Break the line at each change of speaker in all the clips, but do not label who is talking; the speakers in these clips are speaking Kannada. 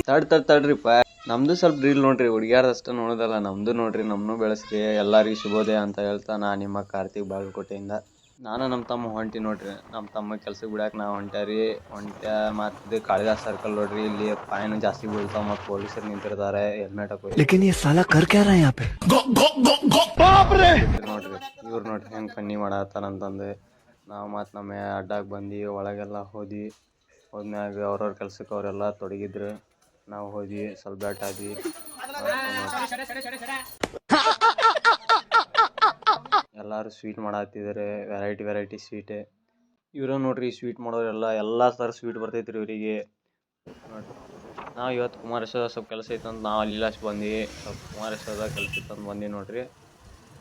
ತಡ್ರಿಪ್ಪ, ನಮ್ದು ಸ್ವಲ್ಪ ರೀಲ್ ನೋಡ್ರಿ, ಹುಡುಗ್ಯಾರದಷ್ಟ ನೋಡೋದಲ್ಲ, ನಮ್ದು ನೋಡ್ರಿ, ನಮ್ಮನ್ನು ಬೆಳೆಸ್ರಿ. ಎಲ್ಲರಿಗೂ ಶುಭೋದಯ ಅಂತ ಹೇಳ್ತಾ ನಾ ನಿಮ್ಮ ಕಾರ್ತಿಕ್ ಬಾಗಲಕೋಟೆಯಿಂದ. ನಾನು ನಮ್ಮ ತಮ್ಮ ಹೊಂಟಿ ನೋಡ್ರಿ, ನಮ್ಮ ತಮ್ಮ ಕೆಲ್ಸಕ್ಕೆ ಬಿಡಾಕ ನಾವು ಹೊಂಟ್ಯಾರಿ. ಮತ್ತು ಇದು ಕಾಳಿದಾಸ್ ಸರ್ಕಲ್ ನೋಡ್ರಿ, ಇಲ್ಲಿ ಫೈನ್ ಜಾಸ್ತಿ ಬೀಳ್ತಾವ ಮತ್ತು ಪೊಲೀಸರು ನಿಂತಿರ್ತಾರೆ ಹೆಲ್ಮೆಟ್ ಹಾಕಿ. ನೋಡ್ರಿ ಇವ್ರು ನೋಡ್ರಿ ಹೆಂಗೆ ಫನ್ನಿ ಮಾಡತ್ತಾರಂತಂದು ನಾವು ಮತ್ತು ನಮ್ಮ ಅಡ್ಡಾಗ ಬಂದು ಒಳಗೆಲ್ಲ ಹೋದ್ಮ್ಯಾಗ ಅವ್ರವ್ರ ಕೆಲ್ಸಕ್ಕೆ ಅವರೆಲ್ಲ ತೊಡಗಿದ್ರು. ನಾವು ಹೋದ್ವಿ, ಸ್ವಲ್ಪ ಬ್ಯಾಟ್ ಆದ್ವಿ. ಎಲ್ಲರೂ ಸ್ವೀಟ್ ಮಾಡತ್ತಿದ್ದಾರೆ, ವೆರೈಟಿ ಸ್ವೀಟ್. ಇವ್ರ ನೋಡ್ರಿ ಸ್ವೀಟ್ ಮಾಡೋರೆಲ್ಲ ಥರ ಸ್ವೀಟ್ ಬರ್ತೈತ್ರಿ ಇವರಿಗೆ ನೋಡ್ರಿ. ನಾವು ಇವತ್ತು ಕುಮಾರೇಶ್ವರ ಸ್ವಲ್ಪ ಕೆಲಸ ಐತಂತ ನಾವು ಅಲ್ಲಿ ಬಂದ್ವಿ. ಸ್ವಲ್ಪ ಕುಮಾರೇಶ್ವರದ ಕೆಲಸ ಇತ್ತಂತ ಬಂದ್ವಿ ನೋಡ್ರಿ.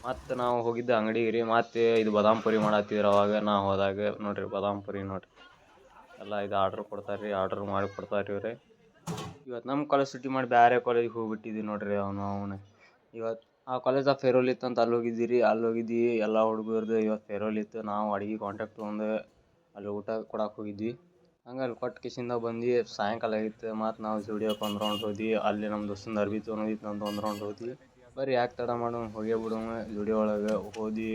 ಮತ್ತು ನಾವು ಹೋಗಿದ್ದ ಅಂಗಡಿಗೆ ರೀ, ಮತ್ತು ಇದು ಬಾದಾಮ್ ಪುರಿ ಮಾಡತ್ತಿದ್ರು. ಅವಾಗ ನಾವು ಹೋದಾಗ ನೋಡ್ರಿ ಬಾದಾಮ್ ಪುರಿ ನೋಡ್ರಿ ಎಲ್ಲ ಇದು ಆರ್ಡ್ರ್ ಕೊಡ್ತಾರೆ ರೀ, ಆರ್ಡ್ರ್ ಮಾಡಿ ಕೊಡ್ತಾರೆ ಇವ್ರೆ. ಇವತ್ತು ನಮ್ಮ ಕಾಲೇಜ್ ಸುಟ್ಟಿ ಮಾಡಿ ಬೇರೆ ಕಾಲೇಜಿಗೆ ಹೋಗ್ಬಿಟ್ಟಿದ್ವಿ ನೋಡ್ರಿ. ಅವನು ಇವತ್ತು ಆ ಕಾಲೇಜಾಗ ಫೇರ್ವೆಲ್ ಇತ್ತು ಅಂತ ಅಲ್ಲಿ ಹೋಗಿದ್ವಿ ಎಲ್ಲ ಹುಡುಗರದು. ಇವತ್ತು ಫೇರ್ವೆಲ್ ಇತ್ತು, ನಾವು ಅಡುಗೆ ಕಾಂಟ್ಯಾಕ್ಟ್ ತೊಗೊಂಡು ಅಲ್ಲಿ ಊಟ ಕೊಡಕ್ಕೆ ಹೋಗಿದ್ವಿ. ಹಂಗೆ ಅಲ್ಲಿ ಕೊಟ್ಟು ಕಿಶಿಂದ ಬಂದು ಸಾಯಂಕಾಲ ಆಗಿತ್ತು. ಮತ್ತು ನಾವು ಜುಡಿಯೋಕ್ಕೆ ಒಂದು ರೌಂಡ್ ಹೋದ್ವಿ. ಅಲ್ಲಿ ನಮ್ಮ ದೋಸ್ತಂದು ಅರ್ಬಿ ತೊಗೊಂಡಿದ್ದು, ನಮ್ದು ಒಂದು ರೌಂಡ್ ಹೋದ್ವಿ. ಬರ್ರಿ ಯಾಕೆ ತಡ ಮಾಡೋಣ, ಹೋಗೇ ಬಿಡೋಣ. ಜುಡಿಯೋ ಒಳಗೆ ಹೋದ್ವಿ.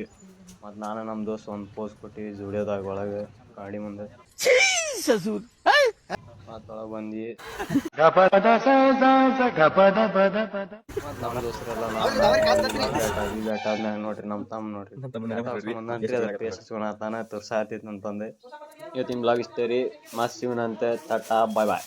ಮತ್ತು ನಾನು ನಮ್ಮ ದೋಸ್ತ್ ಒಂದು ಪೋಸ್ ಕೊಟ್ಟಿವಿ ಜುಡಿಯೋದಾಗ ಒಳಗೆ ಗಾಡಿ ಮುಂದೆ. ಮತ್ತು ಒಳಗೆ ಬಂದ್ವಿ. ನಮ್ಮ ದೋಸ್ತರೆಲ್ಲ ಬ್ಯಾಟ್ ಆದ್ಮ್ಯಾಗ ನೋಡ್ರಿ ನಮ್ಮ ತಮ್ಮ ನೋಡ್ರಿ ಪೇಸ್ ಹಚ್ಕೊಳತಾನ ತೋರ್ಸಾತಿತ್ತು ಅಂತಂದು. ಇವತ್ತಿನ ಬ್ಲಾಗ್ ಇಷ್ಟ ರೀ. ಮಸ್ತ್ ಸಿಗೋಣಂತೆ. ಟಾಟಾ ಬಾಯ್ ಬಾಯ್.